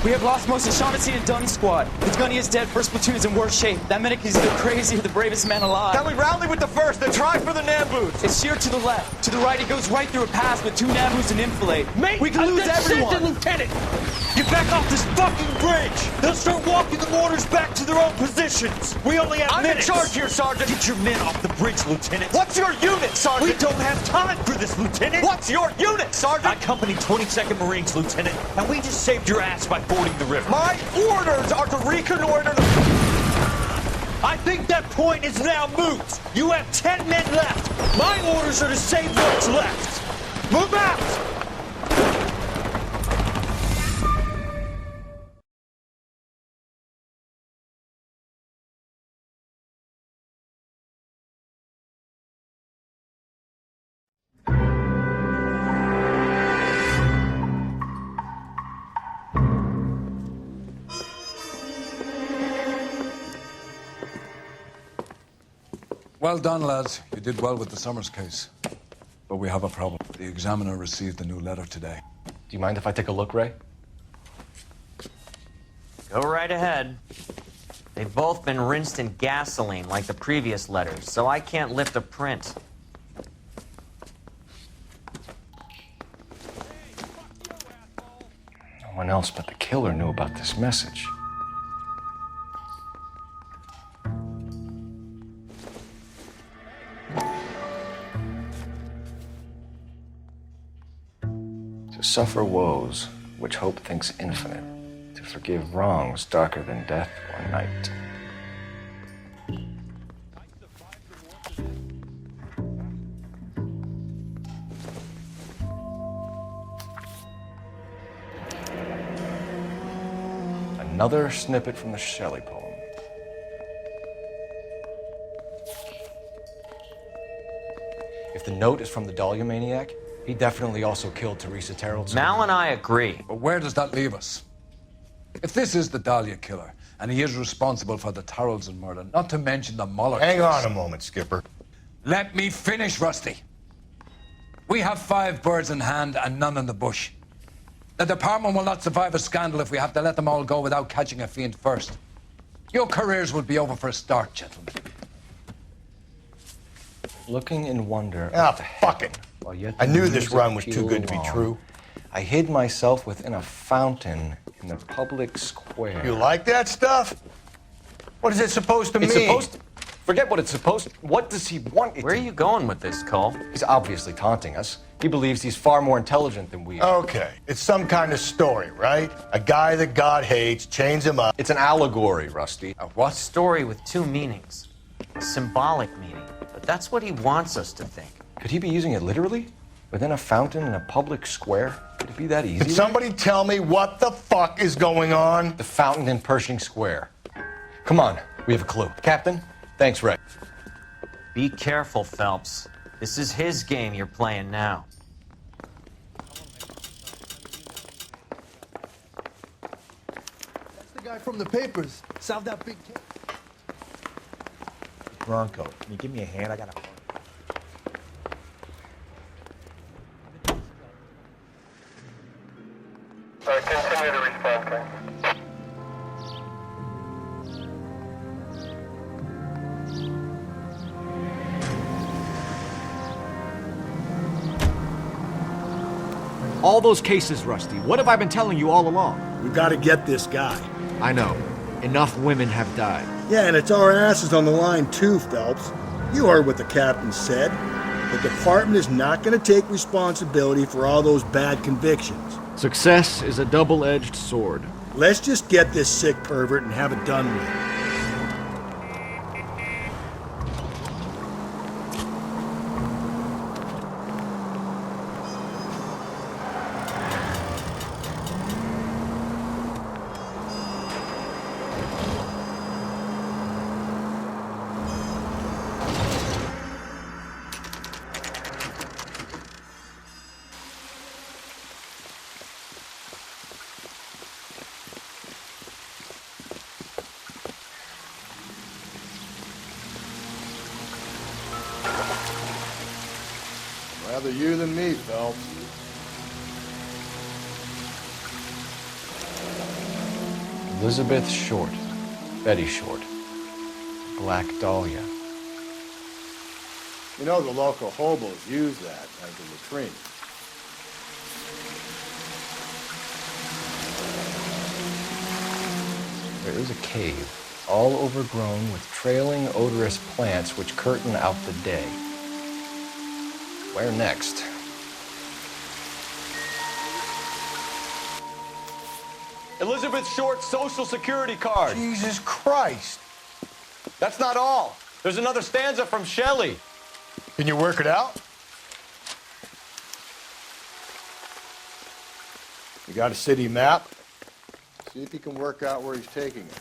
We have lost most of Shaughnessy and Dunn's squad. The gunny is dead, first platoon is in worse shape. That medic is either crazy or the bravest man alive. Then we rally with the first and try for the Nambus. It's sheer to the left. To the right, it goes right through a pass with 2 Nambus and enfilade. Mate, we can lose everyone. Lieutenant! Get back off this fucking bridge! They'll start walking the mortars back to their own positions! We only have minutes! I'm in charge here, Sergeant! Get your men off the bridge, Lieutenant! What's your unit, Sergeant? We don't have time for this, Lieutenant! What's your unit, Sergeant? I company 22nd Marines, Lieutenant, and we just saved your ass by fording the river. My orders are to reconnoiter the... I think that point is now moot! You have 10 men left! My orders are to save what's left! Move out! Well done, lads. You did well with the Summers case. But we have a problem. The examiner received a new letter today. Do you mind if I take a look, Ray? Go right ahead. They've both been rinsed in gasoline like the previous letters, so I can't lift a print. No one else but the killer knew about this message. To suffer woes which hope thinks infinite, to forgive wrongs darker than death or night. Another snippet from the Shelley poem. If the note is from the Dahlia maniac, he definitely also killed Teresa Terrell. Mal and I agree. But where does that leave us? If this is the Dahlia killer, and he is responsible for the Tarrelson murder, not to mention the Muller Hang case... on a moment, Skipper. Let me finish, Rusty. We have 5 birds in hand and none in the bush. The department will not survive a scandal if we have to let them all go without catching a fiend first. Your careers will be over for a start, gentlemen. Looking in wonder... Ah, fuck it. I knew this run was too good to be true. I hid myself within a fountain in the public square. You like that stuff? What is it supposed to mean? It's supposed to... Forget what it's supposed to... What does he want it Where are to... you going with this, Cole? He's obviously taunting us. He believes he's far more intelligent than we are. Okay, it's some kind of story, right? A guy that God hates, chains him up. It's an allegory, Rusty. A what? Story with 2 meanings. A symbolic meaning. But that's what he wants us to think. Could he be using it literally? Within a fountain in a public square? Could it be that easy? Can somebody tell me what the fuck is going on? The fountain in Pershing Square. Come on, we have a clue. Captain, thanks, Ray. Be careful, Phelps. This is his game you're playing now. That's the guy from the papers. Solved that big case. Bronco, can you give me a hand? I got a... Continue to respond, King. All those cases, Rusty. What have I been telling you all along? We gotta get this guy. I know. Enough women have died. Yeah, and it's our asses on the line too, Phelps. You heard what the captain said. The department is not gonna take responsibility for all those bad convictions. Success is a double-edged sword. Let's just get this sick pervert and have it done with. Rather you than me, Phelps. Elizabeth Short. Betty Short. Black Dahlia. You know, the local hobos use that as a latrine. There is a cave, all overgrown with trailing, odorous plants which curtain out the day. Where next? Elizabeth Short's social security card. Jesus Christ. That's not all. There's another stanza from Shelley. Can you work it out? You got a city map? See if you can work out where he's taking us.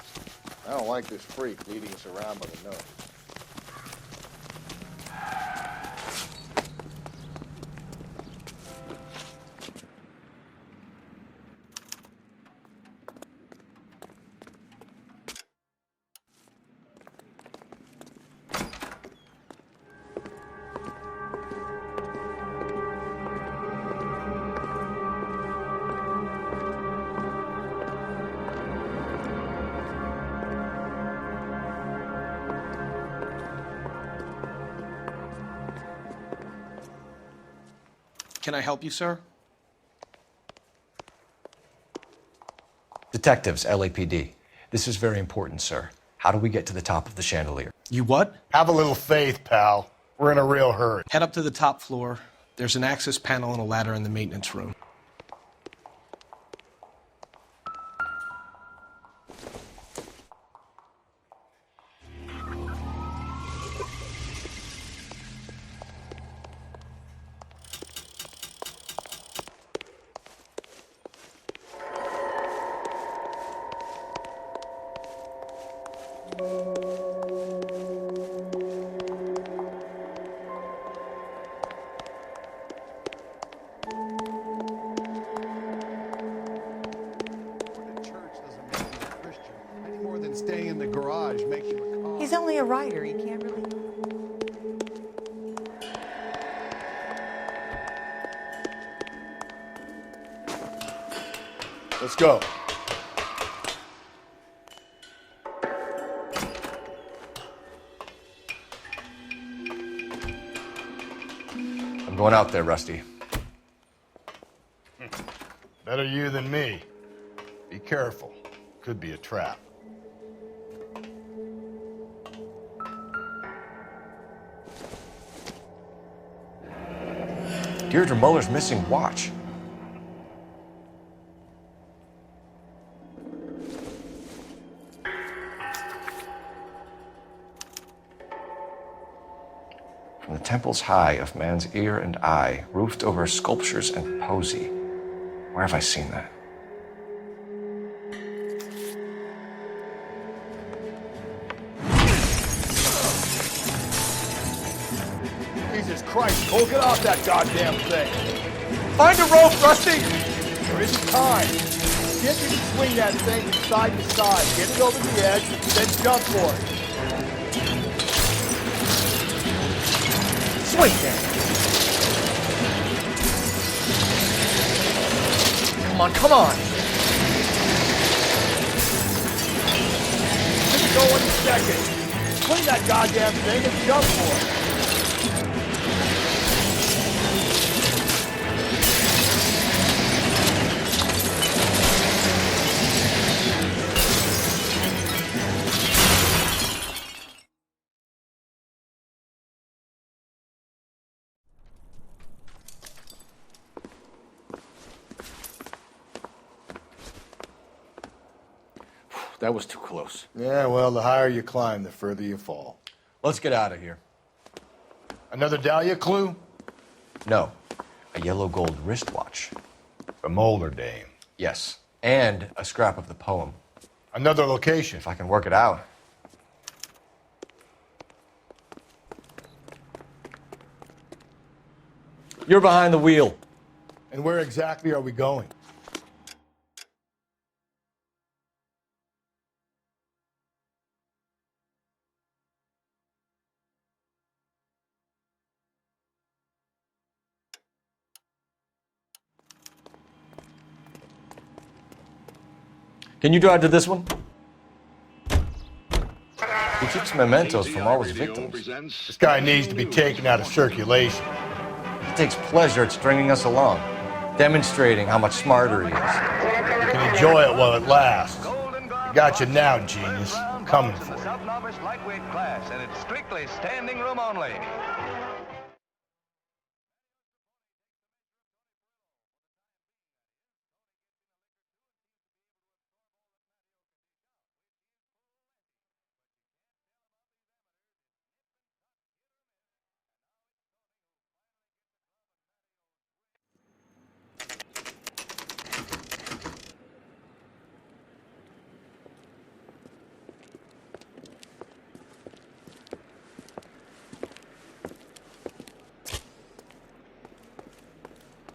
I don't like this freak leading us around by the nose. Can I help you, sir? Detectives, LAPD. This is very important, sir. How do we get to the top of the chandelier? You what? Have a little faith, pal. We're in a real hurry. Head up to the top floor. There's an access panel and a ladder in the maintenance room. Staying in the garage makes you a cop. He's only a writer. He can't really... Let's go. I'm going out there, Rusty. Better you than me. Be careful. Could be a trap. Deirdre Muller's missing watch. From the temples high of man's ear and eye, roofed over sculptures and poesy. Where have I seen that? Jesus Christ, Cole, get off that goddamn thing. Find a rope, Rusty! There isn't time. See if you can swing that thing from side to side. Get it over the edge, then jump for it. Swing that. Come on. Just go in a second. Swing that goddamn thing and jump for it. That was too close. Yeah, well, the higher you climb, the further you fall. Let's get out of here. Another Dahlia clue? No, a yellow gold wristwatch. The Molar Dame. Yes, and a scrap of the poem. Another location. If I can work it out. You're behind the wheel. And where exactly are we going? Can you drive to this one? He keeps mementos from all his victims. This guy needs to be taken out of circulation. He takes pleasure at stringing us along, demonstrating how much smarter he is. You can enjoy it while it lasts. I got you now, genius. I'm coming for you. Sub-novice lightweight class, and it's strictly standing room only.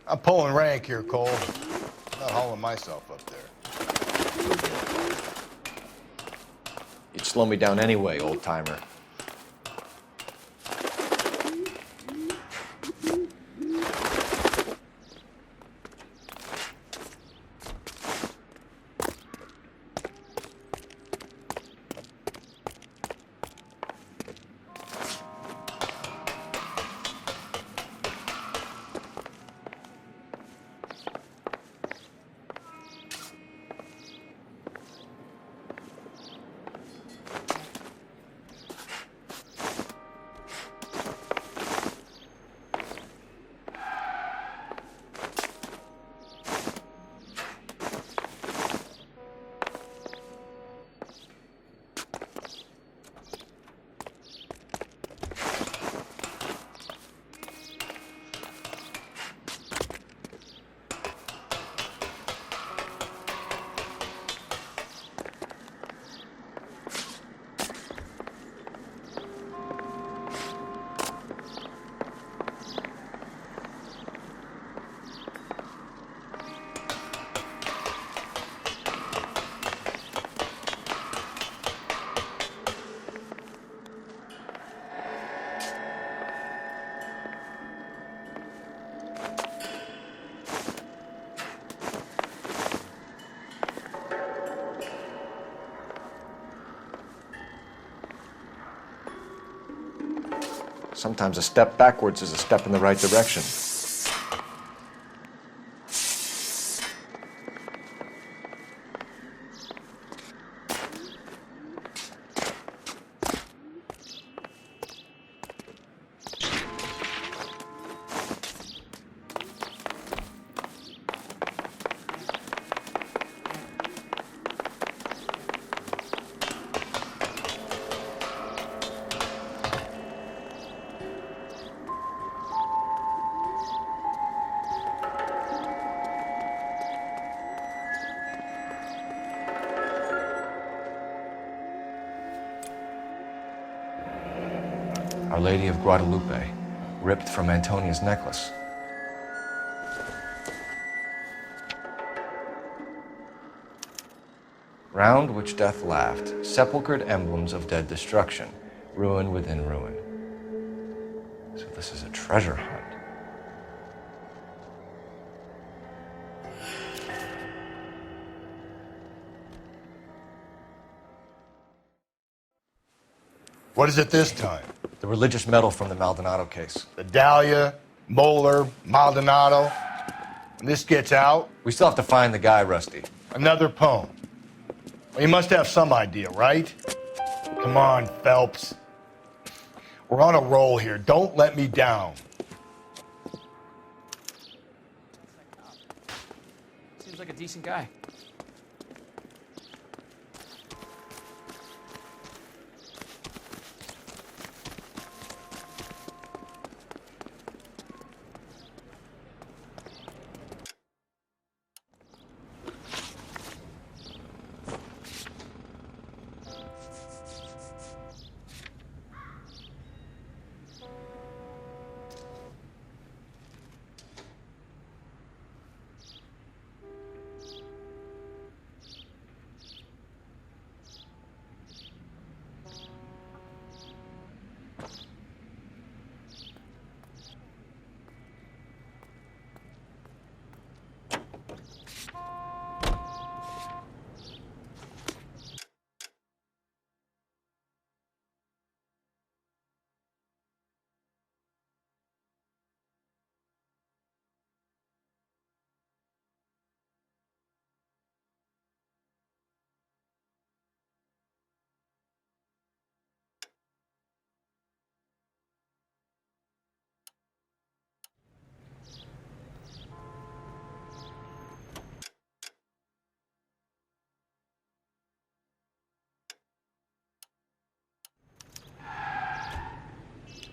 I'm pulling rank here, Cole. I'm not hauling myself up there. You'd slow me down anyway, old-timer. Sometimes a step backwards is a step in the right direction. Our Lady of Guadalupe, ripped from Antonia's necklace. Round which death laughed, sepulchred emblems of dead destruction, ruin within ruin. So this is a treasure hunt. What is it this time? The religious medal from the Maldonado case. The Dahlia, Moeller, Maldonado. When this gets out... We still have to find the guy, Rusty. Another poem. Well, you must have some idea, right? Come on, Phelps. We're on a roll here. Don't let me down. Seems like a decent guy.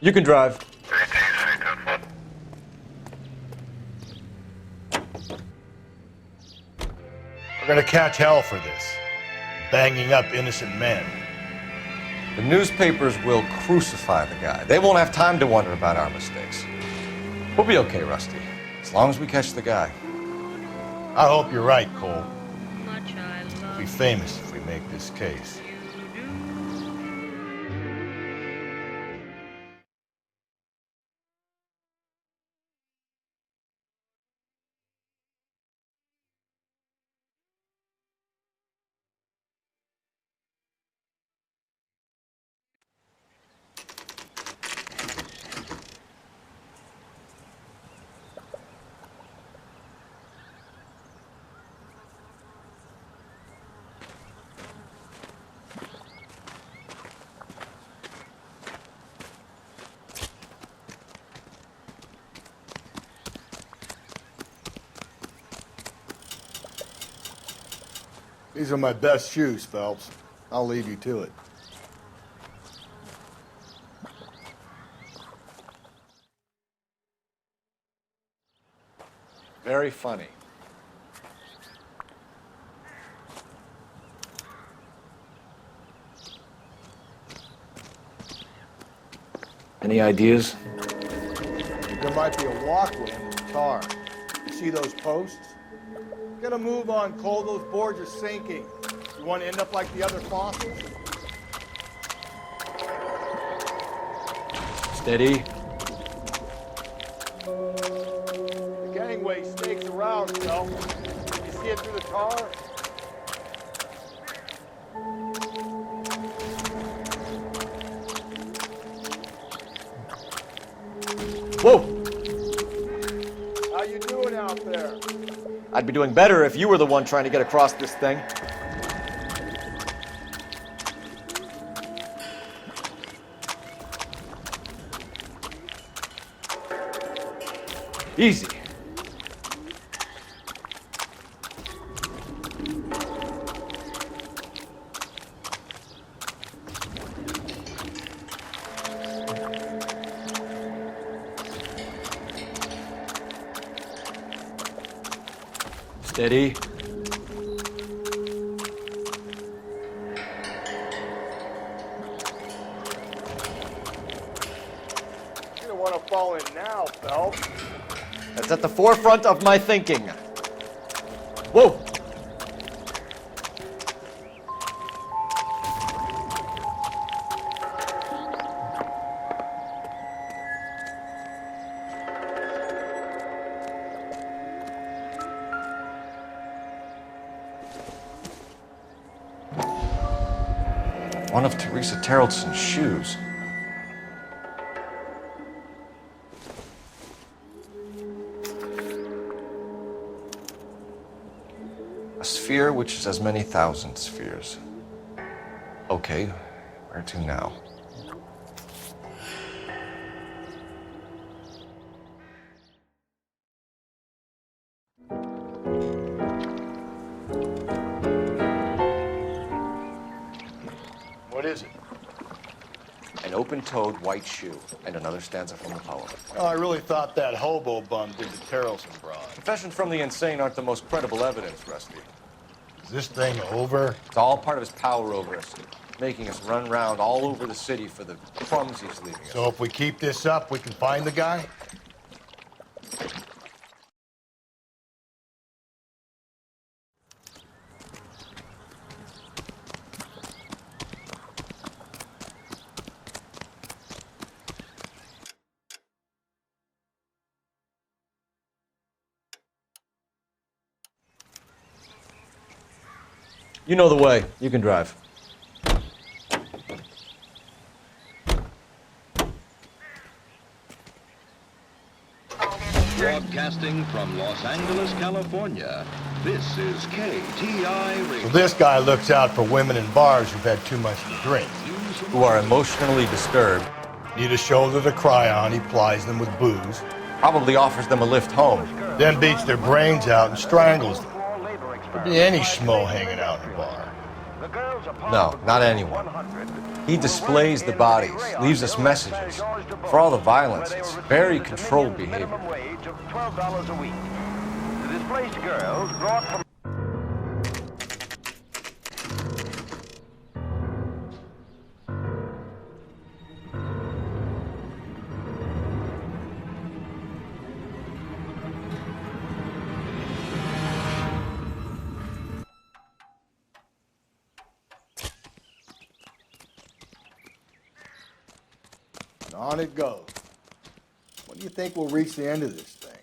You can drive. We're gonna catch hell for this. Banging up innocent men. The newspapers will crucify the guy. They won't have time to wonder about our mistakes. We'll be okay, Rusty, as long as we catch the guy. I hope you're right, Cole. We'll be famous if we make this case. These are my best shoes, Phelps. I'll leave you to it. Very funny. Any ideas? There might be a walkway in the tar. You see those posts? Get a move on, Cole. Those boards are sinking. You want to end up like the other fossils? Steady. The gangway snakes around, Phil. You see it through the tar? Whoa! How you doing out there? I'd be doing better if you were the one trying to get across this thing. Easy. Steady. You don't want to fall in now, Phelps. That's at the forefront of my thinking. Whoa! One of Teresa Terreldson's shoes. A sphere which is as many thousand spheres. Okay, where to now? What is it? An open-toed white shoe, and another stanza from the poem. Oh, I really thought that hobo bum did the Terrelson broad. Confessions from the insane aren't the most credible evidence, Rusty. Is this thing over? It's all part of his power over us, making us run around all over the city for the crumbs he's leaving us. So if we keep this up, we can find the guy? You know the way. You can drive. Broadcasting from Los Angeles, California, this is KTI Radio. So this guy looks out for women in bars who've had too much to drink. Who are emotionally disturbed. Need a shoulder to cry on, he plies them with booze. Probably offers them a lift home. Then beats their brains out and strangles them. Could be any schmo hanging out in the bar. No, not anyone. He displays the bodies, leaves us messages. For all the violence, it's very controlled behavior. Wage of $12 a week. The displaced girls brought from On it goes. When do you think we'll reach the end of this thing?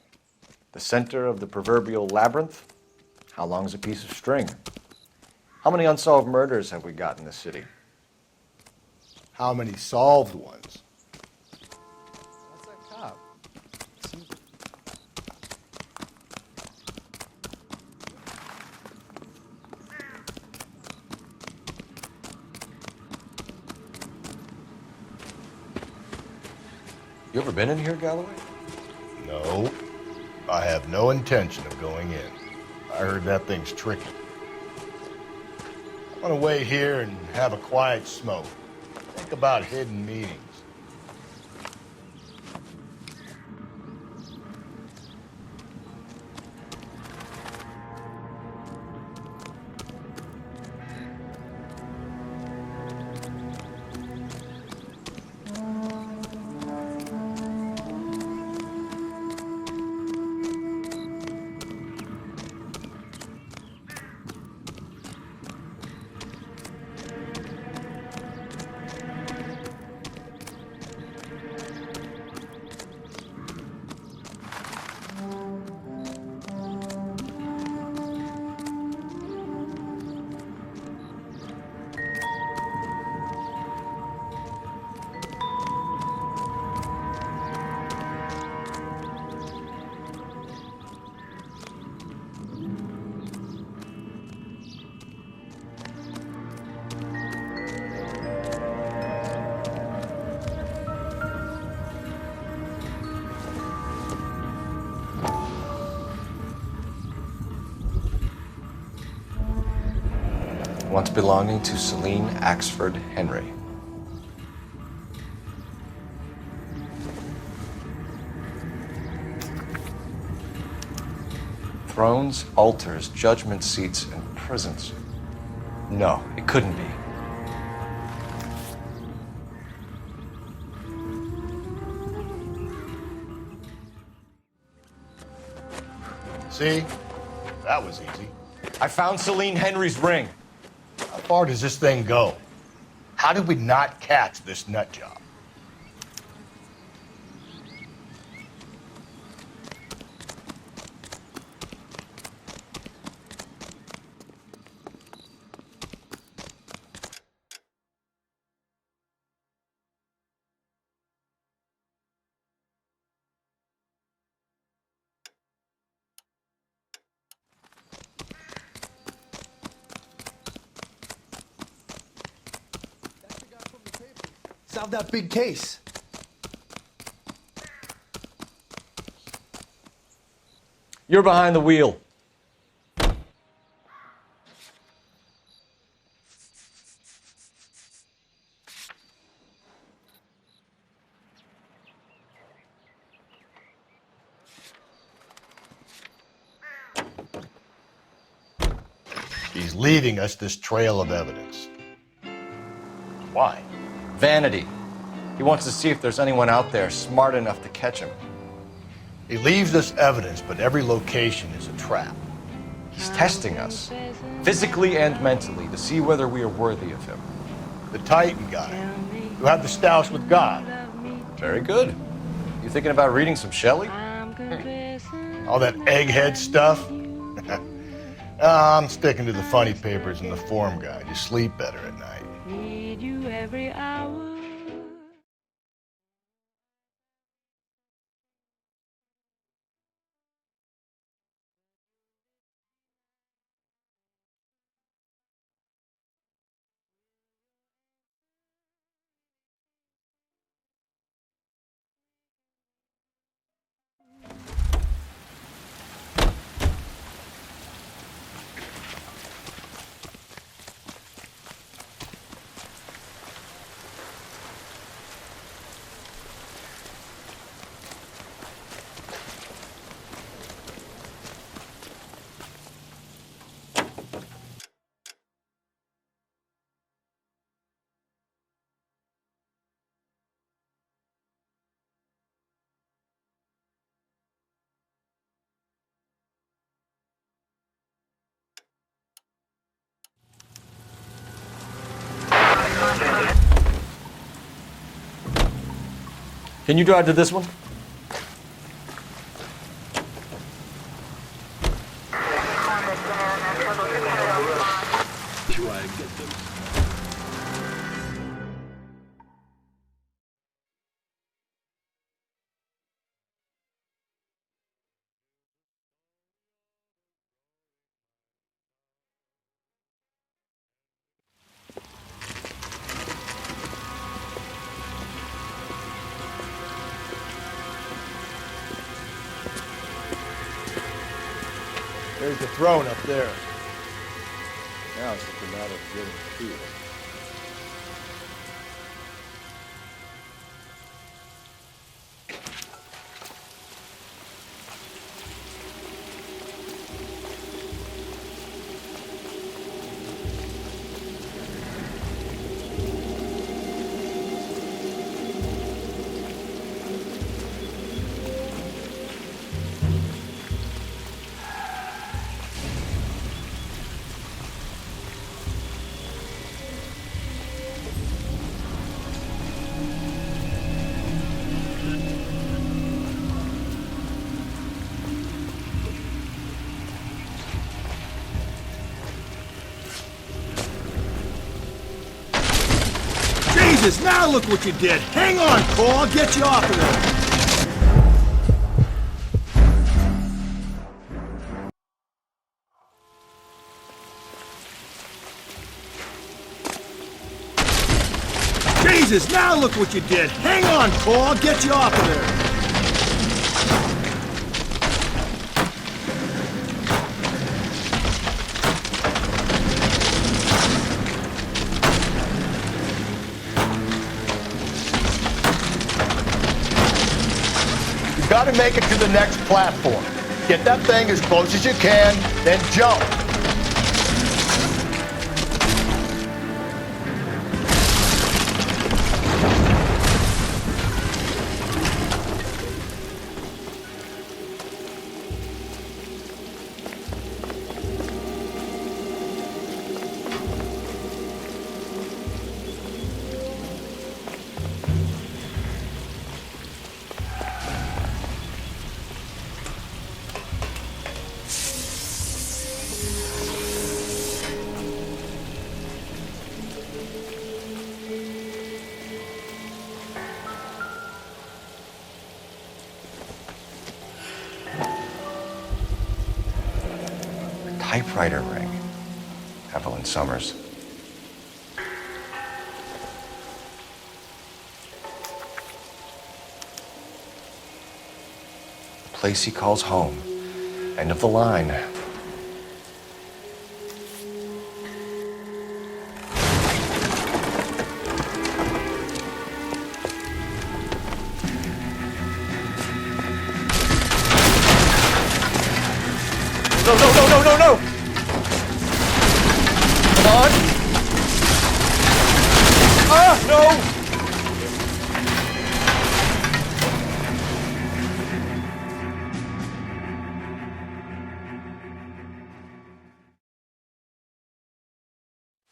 The center of the proverbial labyrinth? How long's a piece of string? How many unsolved murders have we got in this city? How many solved ones? That's that cop. You ever been in here, Galloway? No, I have no intention of going in. I heard that thing's tricky. I'm gonna wait here and have a quiet smoke. Think about hidden meetings. Once belonging to Celine Axford Henry. Thrones, altars, judgment seats, and prisons. No, it couldn't be. See? That was easy. I found Celine Henry's ring. How far does this thing go? How did we not catch this nut job? Solve that big case. You're behind the wheel. He's leaving us this trail of evidence. Why? Vanity. He wants to see if there's anyone out there smart enough to catch him. He leaves us evidence, but every location is a trap. He's testing us, physically and mentally, to see whether we are worthy of him. The Titan guy, who had the stoush with God. Very good. You thinking about reading some Shelley? All that egghead stuff? I'm sticking to the funny papers and the form guide. You sleep better at night. Need you every hour. Can you drive to this one? Try and get them. There's the throne up there. Now it's just a matter of getting to it. Jesus, now look what you did. Hang on, Cole. I'll get you off of there. Jesus, now look what you did. Hang on, Cole. I'll get you off of there. You gotta make it to the next platform. Get that thing as close as you can, then jump. Typewriter ring. Evelyn Summers. The place he calls home. End of the line. No, no, no, no, no, no! Come on! Ah, no!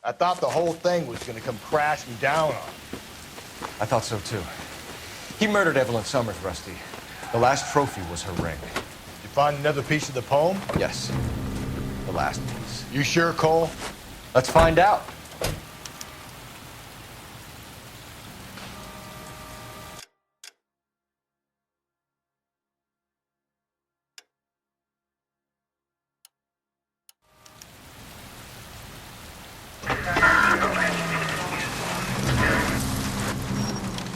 I thought the whole thing was gonna come crashing down on him. I thought so too. He murdered Evelyn Summers, Rusty. The last trophy was her ring. You find another piece of the poem? Yes. The last piece. You sure, Cole? Let's find out.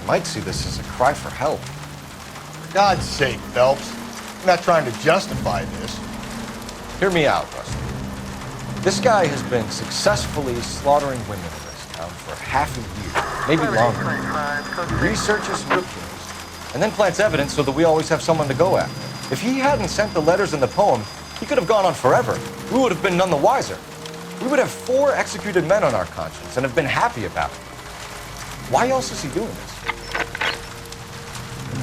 You might see this as a cry for help. For God's sake, Phelps. I'm not trying to justify this. Hear me out, Rusty. This guy has been successfully slaughtering women in this town for half a year, maybe longer. He researches her killers, and then plants evidence so that we always have someone to go after. If he hadn't sent the letters in the poem, he could have gone on forever. We would have been none the wiser. We would have 4 executed men on our conscience and have been happy about it. Why else is he doing this?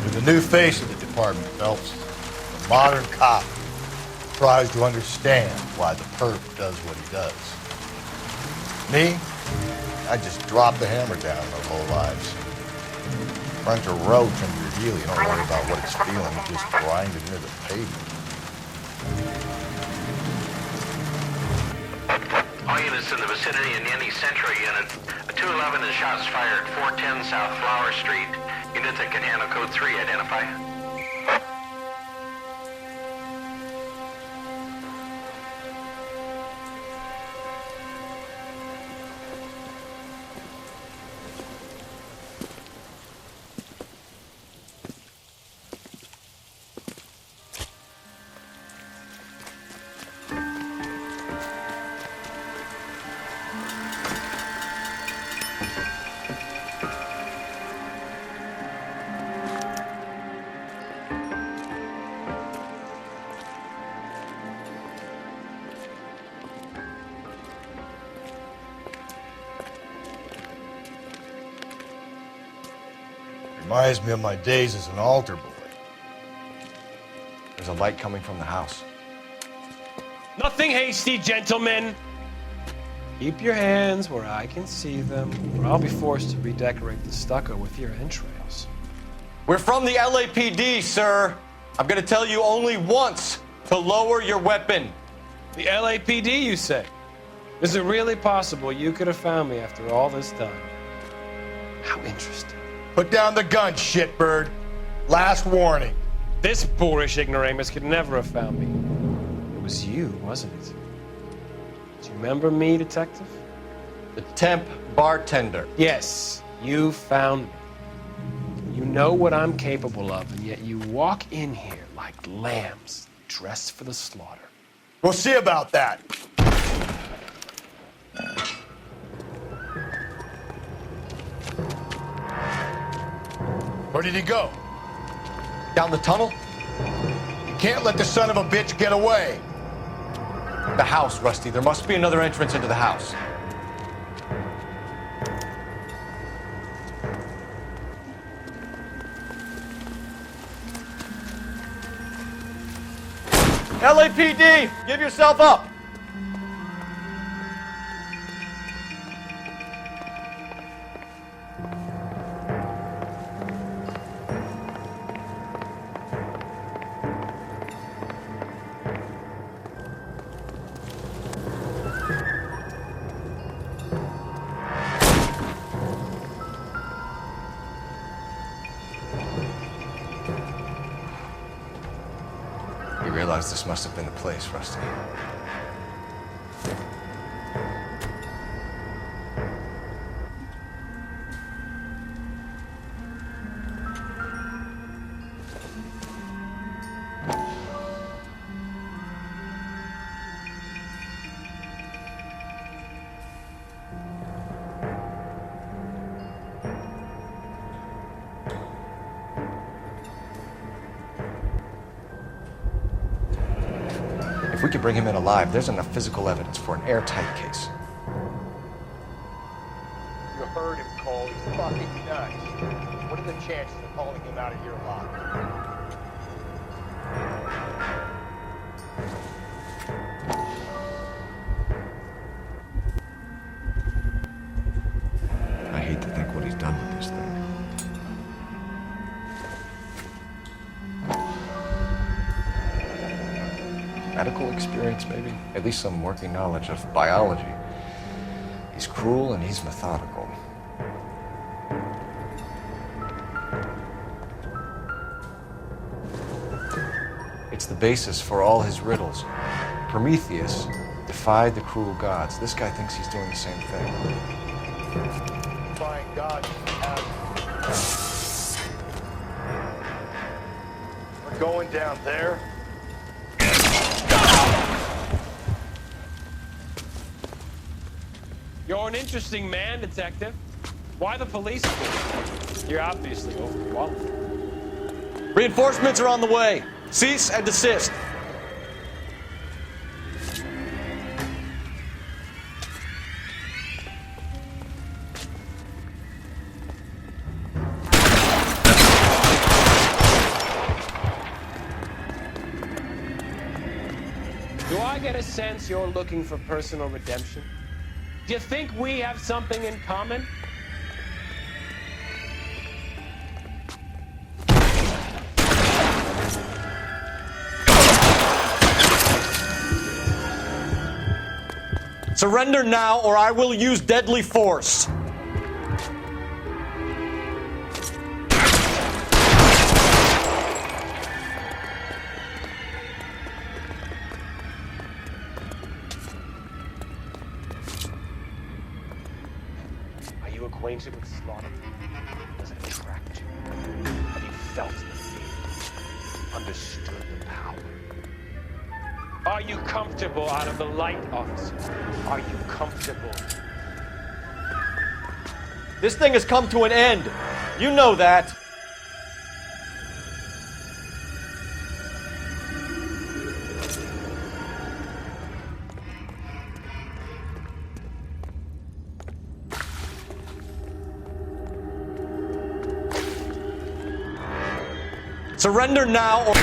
You're the new face of the department, Phelps. The modern cop tries to understand why the perp does what he does. Me, I just drop the hammer down our whole lives. Crunch a roach under your heel. You don't worry about what it's feeling. Just grind it into the pavement. All units in the vicinity in any Central unit. A 211 and shots fired, 410 South Flower Street. Units that can handle code 3, identify. Reminds me of my days as an altar boy. There's a light coming from the house. Nothing hasty, gentlemen. Keep your hands where I can see them, or I'll be forced to redecorate the stucco with your entrails. We're from the LAPD, sir. I'm gonna tell you only once to lower your weapon. The LAPD, you say? Is it really possible you could have found me after all this time? How interesting. Put down the gun, shitbird. Last warning. This boorish ignoramus could never have found me. It was you, wasn't it? Do you remember me, detective? The temp bartender. Yes, you found me. You know what I'm capable of, and yet you walk in here like lambs dressed for the slaughter. We'll see about that. Where did he go? Down the tunnel? You can't let the son of a bitch get away. The house, Rusty. There must be another entrance into the house. LAPD! Give yourself up! You realize this must have been the place, Rusty. If we could bring him in alive, there's enough physical evidence for an airtight case. You heard him, Cole. He's fucking nuts. What are the chances of hauling him out of here alive? I hate to think what he's done with this thing. Medical experience, maybe? At least some working knowledge of biology. He's cruel and he's methodical. It's the basis for all his riddles. Prometheus defied the cruel gods. This guy thinks he's doing the same thing. Defying God. We're going down there. You're an interesting man, detective. Why the police force? You're obviously overwhelmed. Reinforcements are on the way. Cease and desist. Do I get a sense you're looking for personal redemption? Do you think we have something in common? Surrender now, or I will use deadly force. Are you acquainted with slaughter? Does it attract you? Have you felt the fear? Understood the power? Are you comfortable out of the light, officer? Are you comfortable? This thing has come to an end. You know that. Surrender now or...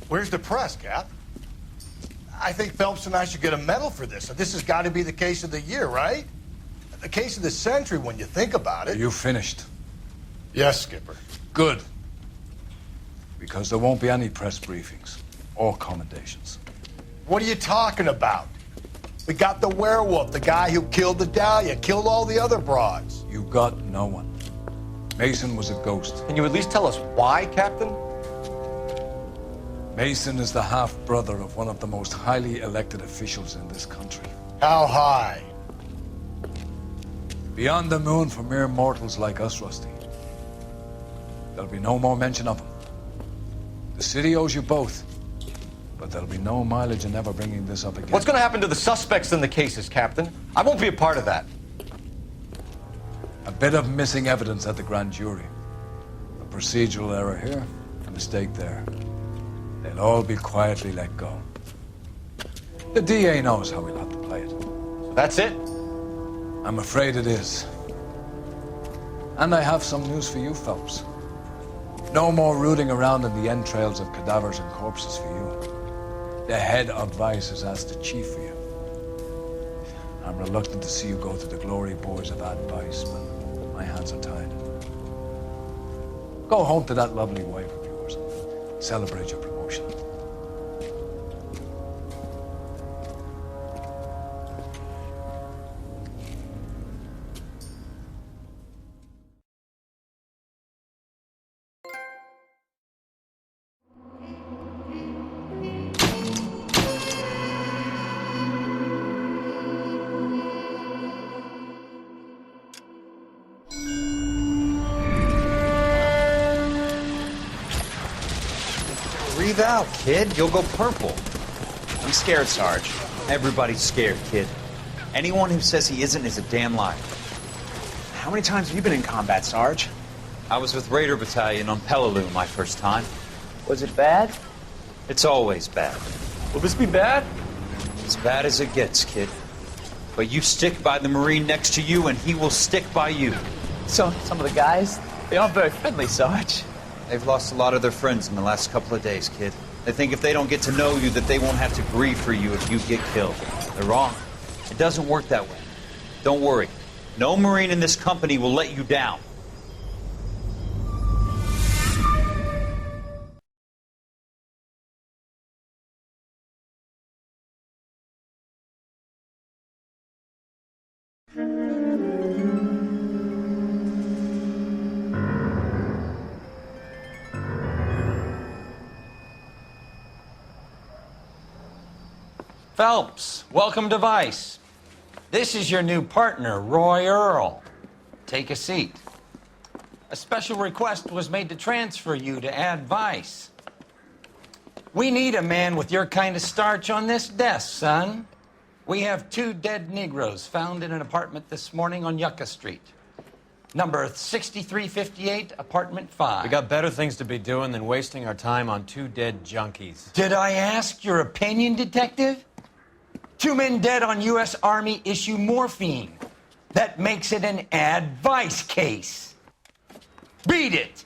Where's the press, Cap? I think Phelps and I should get a medal for this. This has got to be the case of the year, right? The case of the century when you think about it. You finished? Yes, Skipper. Good. Because there won't be any press briefings or commendations. What are you talking about? We got the werewolf, the guy who killed the Dahlia, killed all the other broads. You got no one. Mason was a ghost. Can you at least tell us why, Captain? Mason is the half-brother of one of the most highly elected officials in this country. How high? Beyond the moon for mere mortals like us, Rusty. There'll be no more mention of him. The city owes you both, but there'll be no mileage in ever bringing this up again. What's going to happen to the suspects in the cases, Captain? I won't be a part of that. A bit of missing evidence at the grand jury. A procedural error here, a mistake there. They'll all be quietly let go. The DA knows how we'll have to play it. That's it? I'm afraid it is. And I have some news for you, Phelps. No more rooting around in the entrails of cadavers and corpses for you. The head of Vice has asked the chief for you. I'm reluctant to see you go to the glory boys of Vice, but my hands are tied. Go home to that lovely wife of yours and celebrate your promotion. Breathe out, kid. You'll go purple. I'm scared, Sarge. Everybody's scared, kid. Anyone who says he isn't is a damn liar. How many times have you been in combat, Sarge? I was with Raider Battalion on Peleliu my first time. Was it bad? It's always bad. Will this be bad? As bad as it gets, kid. But you stick by the Marine next to you, and he will stick by you. So, some of the guys, they aren't very friendly, Sarge. They've lost a lot of their friends in the last couple of days, kid. They think if they don't get to know you, that they won't have to grieve for you if you get killed. They're wrong. It doesn't work that way. Don't worry. No Marine in this company will let you down. Phelps, welcome to Vice. This is your new partner, Roy Earl. Take a seat. A special request was made to transfer you to Ad Vice. We need a man with your kind of starch on this desk, son. We have 2 dead Negroes found in an apartment this morning on Yucca Street. Number 6358, apartment 5. We got better things to be doing than wasting our time on 2 dead junkies. Did I ask your opinion, detective? 2 men dead on U.S. Army issue morphine. That makes it an Ad Vice case. Beat it!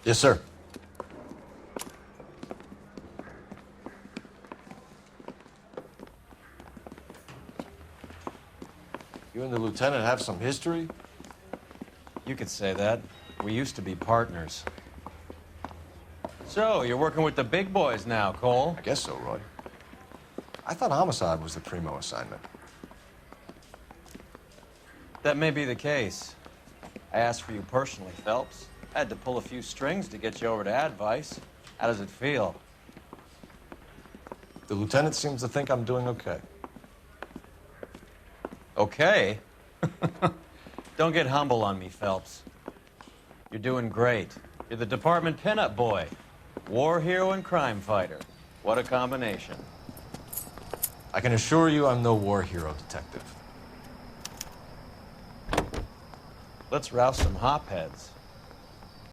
Yes, sir. You and the lieutenant have some history? You could say that. We used to be partners. So, you're working with the big boys now, Cole? I guess so, Roy. I thought homicide was the primo assignment. That may be the case. I asked for you personally, Phelps. I had to pull a few strings to get you over to Advice. How does it feel? The lieutenant seems to think I'm doing okay. Okay? Don't get humble on me, Phelps. You're doing great. You're the department pinup boy. War hero and crime fighter. What a combination. I can assure you I'm no war hero, detective. Let's rouse some hopheads.